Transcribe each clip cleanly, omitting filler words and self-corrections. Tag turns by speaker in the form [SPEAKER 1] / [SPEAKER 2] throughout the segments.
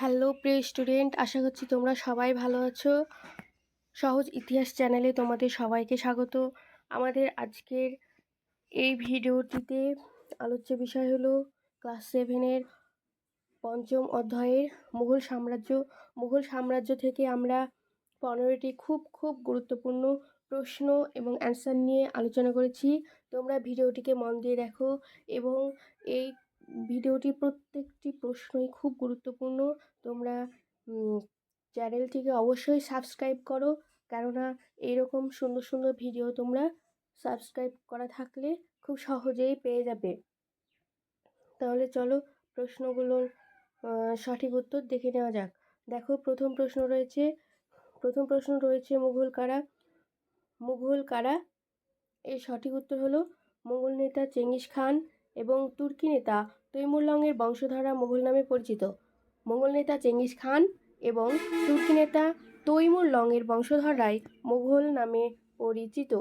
[SPEAKER 1] Hello প্রিয় student, আশা করছি তোমরা সবাই ভালো আছো। সহজ ইতিহাস চ্যানেলে তোমাদের সবাইকে স্বাগত। আমাদের আজকের এই ভিডিওটিতে আলোচ্য বিষয় হলো ক্লাস 7-এর পঞ্চম অধ্যায়ের মুঘল সাম্রাজ্য। মুঘল সাম্রাজ্য থেকে আমরা 15টি খুব গুরুত্বপূর্ণ প্রশ্ন এবং অ্যান্সার নিয়ে আলোচনা করেছি। তোমরা ভিডিওটিকে মন দিয়ে দেখো এবং এই ভিডিওটির প্রত্যেকটি প্রশ্নই খুব গুরুত্বপূর্ণ। তোমরা চ্যানেলটিকে অবশ্যই সাবস্ক্রাইব করো, কেননা এইরকম সুন্দর ভিডিও তোমরা সাবস্ক্রাইব করা থাকলে খুব সহজেই পেয়ে যাবে। তাহলে চলো প্রশ্নগুলোর সঠিক উত্তর দেখে নেওয়া যাক। দেখো, প্রথম প্রশ্ন রয়েছে মুঘল কারা। এর সঠিক উত্তর হলো মোগল নেতা চেঙ্গিস খান এবং তুর্কি নেতা তৈমুরলংয়ের বংশধারা মোগল নামে পরিচিত। মোগল নেতা চেঙ্গিস খান এবং তুর্কি নেতা তৈমুরলংয়ের বংশধররাই মোগল নামে পরিচিত।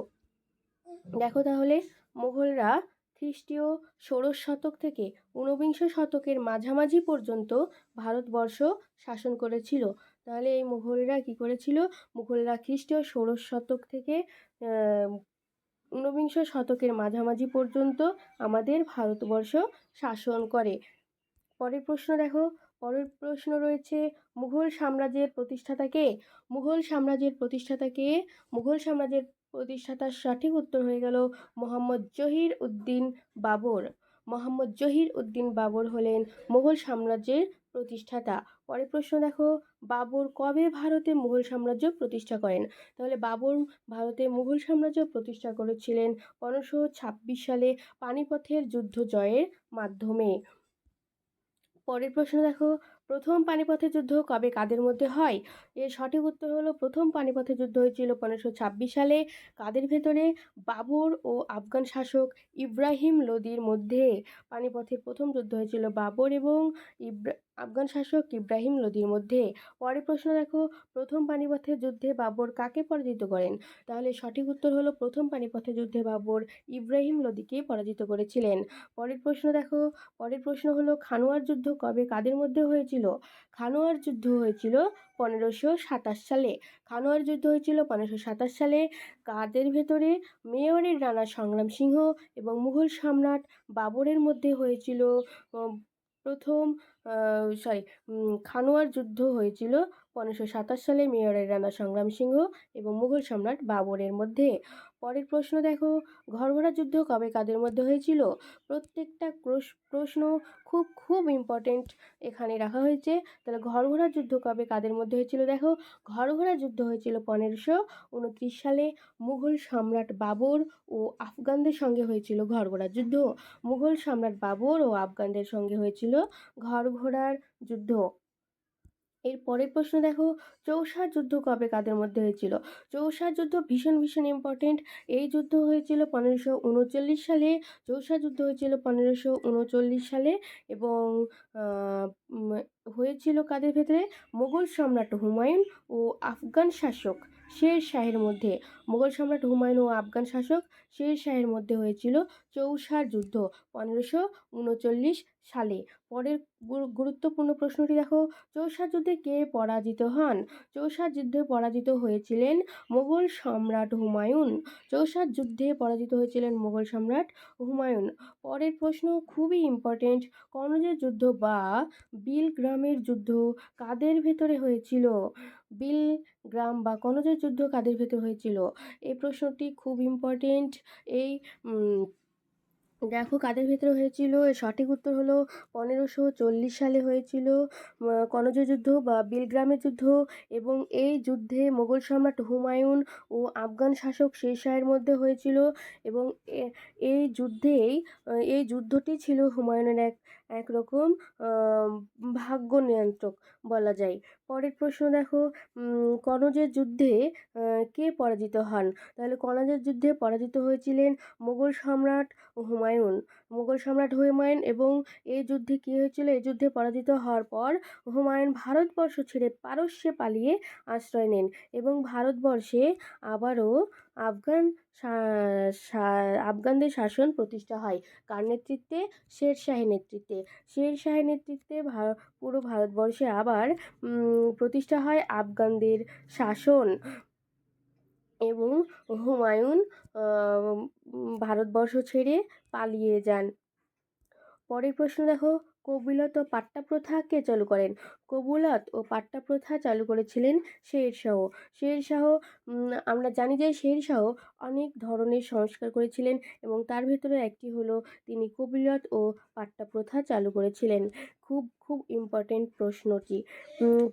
[SPEAKER 1] দেখো তাহলে, মোগলরা খ্রিস্টীয় ষোড়শ শতক থেকে ঊনবিংশ শতকের মাঝামাঝি পর্যন্ত ভারতবর্ষ শাসন করেছিল। তাহলে এই মুঘলরা কি করেছিল? মুঘলরা খ্রিস্টীয় ষোড়শ শতক থেকে ঊনবিংশ শতকের মাঝামাঝি পর্যন্ত আমাদের ভারতবর্ষ শাসন করে। পরের প্রশ্ন দেখো, পরের প্রশ্ন রয়েছে মুঘল সাম্রাজ্যের প্রতিষ্ঠাতা কে? মুঘল সাম্রাজ্যের প্রতিষ্ঠাতার সঠিক উত্তর হয়ে গেল মোহাম্মদ জহির উদ্দিন বাবর। মোহাম্মদ জহির উদ্দিন বাবর হলেন মুঘল সাম্রাজ্যের প্রতিষ্ঠাতা। পরের প্রশ্ন দেখো, বাবর কবে ভারতে মুঘল সাম্রাজ্য প্রতিষ্ঠা করেন? তাহলে বাবর ভারতে মুঘল সাম্রাজ্য প্রতিষ্ঠা করেছিলেন 1526 সালে পানিপথের যুদ্ধ জয়ের মাধ্যমে। পরের প্রশ্ন দেখো, প্রথম পানিপথের যুদ্ধ কবে কাদের মধ্যে হয়? এর সঠিক উত্তর হলো প্রথম পানিপথের যুদ্ধ হয়েছিল 1526 সালে। কাদের ভেতরে? বাবর ও আফগান শাসক ইব্রাহিম লোদির মধ্যে পানিপথের প্রথম যুদ্ধ হয়েছিল বাবর এবং আফগান শাসক ইব্রাহিম লোদির মধ্যে। পরের প্রশ্ন দেখো, প্রথম পানিপথের যুদ্ধে বাবর কাকে পরাজিত করেন? তাহলে সঠিক উত্তর হলো প্রথম পানিপথের যুদ্ধে বাবর ইব্রাহিম লোদিকে পরাজিত করেছিলেন। পরের প্রশ্ন দেখো, পরের প্রশ্ন হলো খানোয়ার যুদ্ধ কবে কাদের মধ্যে হয়েছিল? খানোয়ার যুদ্ধ হয়েছিল 1527 সালে। খানোয়ার যুদ্ধ হয়েছিল 1527 সালে। কাদের ভেতরে? মেওয়ারের রানা সংগ্রাম সিংহ এবং মুঘল সম্রাট বাবরের মধ্যে হয়েছিল প্রথম খানোয়ার যুদ্ধ হয়েছিল 1527 সালে মেওয়ারের রানা সংগ্রাম সিংহ এবং মুঘল সম্রাট বাবরের মধ্যে। পরের প্রশ্ন দেখো, ঘরঘরা যুদ্ধ কবে কাদের মধ্যে হয়েছিল? প্রত্যেকটা প্রশ্ন খুব ইম্পর্টেন্ট এখানে রাখা হয়েছে। তাহলে ঘরঘরা যুদ্ধ কবে কাদের মধ্যে হয়েছিল? দেখো, ঘরঘরা যুদ্ধ হয়েছিল 1529 সালে মুঘল সম্রাট বাবর ও আফগানদের সঙ্গে হয়েছিল ঘরঘরা যুদ্ধ। মুঘল সম্রাট বাবর ও আফগানদের সঙ্গে হয়েছিল ঘরঘরার যুদ্ধ। এর পরের প্রশ্ন দেখো, চৌসার যুদ্ধ কবে কাদের মধ্যে হয়েছিল? চৌসার যুদ্ধ ভীষণ ইম্পর্টেন্ট। এই যুদ্ধ হয়েছিল 1539 সালে। চৌসার যুদ্ধ হয়েছিল 1539 সালে এবং হয়েছিল কাদের ভেতরে? মোগল সম্রাট হুমায়ুন ও আফগান শাসক শের শাহের মধ্যে। মোগল সম্রাট হুমায়ুন ও আফগান শাসক শের শাহের মধ্যে হয়েছিল চৌসার যুদ্ধ 1539 সালে। পরের গুরুত্বপূর্ণ প্রশ্নটি দেখো, চৌসার যুদ্ধে কে পরাজিত হন? চৌসার যুদ্ধে পরাজিত হয়েছিলেন মোগল সম্রাট হুমায়ুন। চৌসার যুদ্ধে পরাজিত হয়েছিলেন মোগল সম্রাট হুমায়ুন। পরের প্রশ্ন খুবই ইম্পর্টেন্ট, কনৌজের যুদ্ধ বা বিলগ্রামের যুদ্ধ কাদের ভেতরে হয়েছিল? বিলগ্রাম বা কনৌজের যুদ্ধ কাদের ভেতরে হয়েছিল? এই প্রশ্নটি খুব ইম্পর্টেন্ট। এই দেখো কাদের ভেতরে হয়েছিল। এর সঠিক উত্তর হলো 1540 সালে হয়েছিল কনৌজ যুদ্ধ বা বিলগ্রামের যুদ্ধ এবং এই যুদ্ধে মোগল সম্রাট হুমায়ুন ও আফগান শাসক শের শাহের মধ্যে হয়েছিল এবং এই যুদ্ধটি ছিল হুমায়ুনের একরকম ভাগ্য নিয়ন্ত্রক বলা যায়। পরের প্রশ্ন দেখো, কনৌজের যুদ্ধে কে পরাজিত হন? তাহলে কনৌজের যুদ্ধে পরাজিত হয়েছিলেন মোগল সম্রাট হুমায়ুন এবং এই যুদ্ধে কী হয়েছিল? এই যুদ্ধে পরাজিত হওয়ার পর হুমায়ুন ভারতবর্ষ ছেড়ে পারস্যে পালিয়ে আশ্রয় নেন এবং ভারতবর্ষে আফগানদের শাসন প্রতিষ্ঠা হয় কার নেতৃত্বে? শের শাহের নেতৃত্বে। শের শাহের নেতৃত্বে পুরো ভারতবর্ষে আবার প্রতিষ্ঠা হয় আফগানদের শাসন এবং হুমায়ুন ভারতবর্ষ ছেড়ে পালিয়ে যান। পরের প্রশ্ন দেখো, কবিলত ও পাট্টা প্রথা কে চালু করেন? কবুলত ও পাট্টা প্রথা চালু করেছিলেন শেরশাহ। শেরশাহ আমরা জানি যে শেরশাহ অনেক ধরনের সংস্কার করেছিলেন এবং তার ভেতরে একটি হলো তিনি কবিলত ও পাট্টা প্রথা চালু করেছিলেন। খুব খুব ইম্পর্টেন্ট প্রশ্নটি।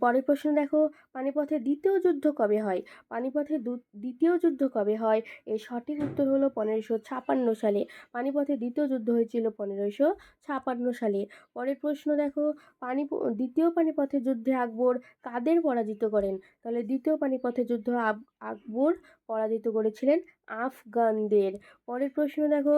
[SPEAKER 1] পরের প্রশ্ন দেখো, পানিপথের দ্বিতীয় যুদ্ধ কবে হয়? পানিপথের দ্বিতীয় যুদ্ধ কবে হয়? এর সঠিক উত্তর হলো 1556 সালে। পানিপথের দ্বিতীয় যুদ্ধ হয়েছিল 1556 সালে। পরের প্রশ্ন দেখো, দ্বিতীয় পানিপথের যুদ্ধে আকবর কাদের পরাজিত করেন? তাহলে দ্বিতীয় পানিপথের যুদ্ধ আকবর পরাজিত করেছিলেন আফগানদের। পরের প্রশ্ন দেখো,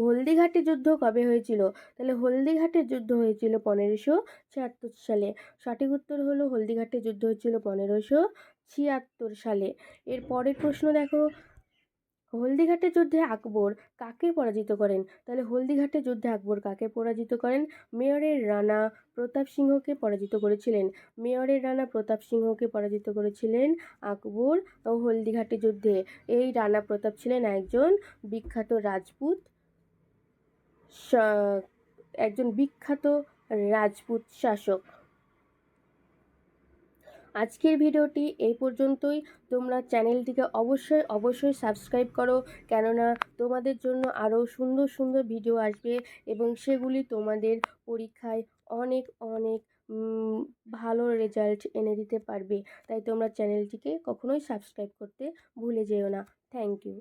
[SPEAKER 1] হলদিঘাটের যুদ্ধ কবে হয়েছিল? তাহলে হলদিঘাটের যুদ্ধ হয়েছিল 1576 সালে। সঠিক উত্তর হলো হলদিঘাটের যুদ্ধ হয়েছিল 1576 সালে। এর পরের প্রশ্ন দেখো, হলদিঘাটের যুদ্ধে আকবর কাকে পরাজিত করেন? তাহলে হলদিঘাটের যুদ্ধে আকবর কাকে পরাজিত করেন? মেওয়ারের রানা প্রতাপ সিংহকে পরাজিত করেছিলেন। মেওয়ারের রানা প্রতাপ সিংহকে পরাজিত করেছিলেন আকবর ও হলদিঘাটের যুদ্ধে। এই রানা প্রতাপ ছিলেন একজন বিখ্যাত রাজপুত শাসক। আজকের ভিডিওটি এই পর্যন্তই। তোমরা চ্যানেলটিকে অবশ্যই সাবস্ক্রাইব করো, কেননা তোমাদের জন্য আরও সুন্দর সুন্দর ভিডিও আসবে এবং সেগুলি তোমাদের পরীক্ষায় অনেক অনেক ভালো রেজাল্ট এনে দিতে পারবে। তাই তোমরা চ্যানেলটিকে কখনোই সাবস্ক্রাইব করতে ভুলে যেও না। Thank you.